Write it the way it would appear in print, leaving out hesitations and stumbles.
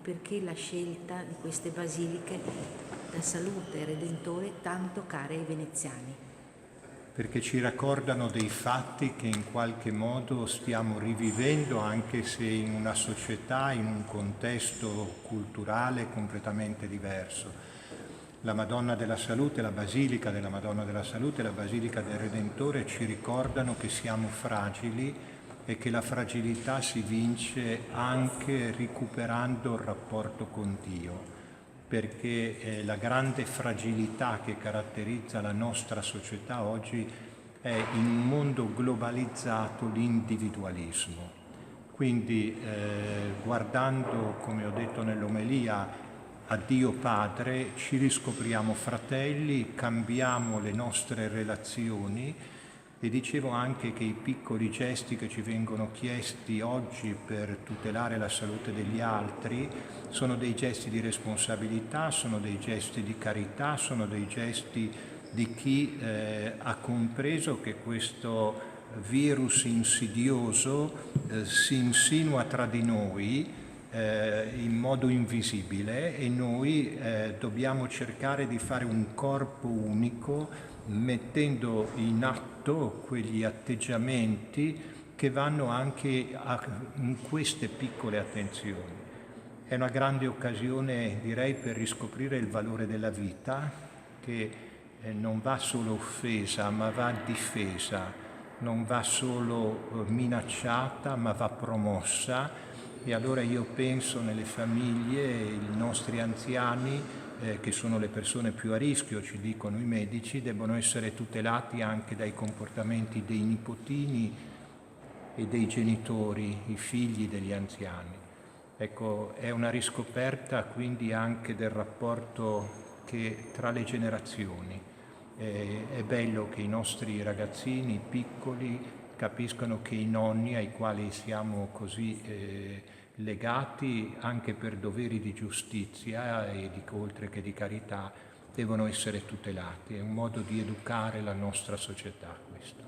perché la scelta di queste basiliche da Salute e Redentore tanto care ai veneziani? Perché ci ricordano dei fatti che in qualche modo stiamo rivivendo, anche se in una società, in un contesto culturale completamente diverso. La Madonna della Salute, la Basilica della Madonna della Salute e la Basilica del Redentore ci ricordano che siamo fragili e che la fragilità si vince anche recuperando il rapporto con Dio, perché la grande fragilità che caratterizza la nostra società oggi è in un mondo globalizzato l'individualismo. Quindi guardando, come ho detto nell'omelia, a Dio Padre, ci riscopriamo fratelli, cambiamo le nostre relazioni e dicevo anche che i piccoli gesti che ci vengono chiesti oggi per tutelare la salute degli altri sono dei gesti di responsabilità, sono dei gesti di carità, sono dei gesti di chi ha compreso che questo virus insidioso si insinua tra di noi in modo invisibile e noi dobbiamo cercare di fare un corpo unico mettendo in atto quegli atteggiamenti che vanno anche in queste piccole attenzioni. È una grande occasione, direi, per riscoprire il valore della vita, che non va solo offesa, ma va difesa, non va solo minacciata, ma va promossa. E allora io penso nelle famiglie, i nostri anziani, che sono le persone più a rischio, ci dicono i medici, debbono essere tutelati anche dai comportamenti dei nipotini e dei genitori, i figli degli anziani. Ecco, è una riscoperta quindi anche del rapporto che tra le generazioni. È bello che i nostri ragazzini piccoli capiscano che i nonni ai quali siamo così legati anche per doveri di giustizia e oltre che di carità devono essere tutelati. È un modo di educare la nostra società questo.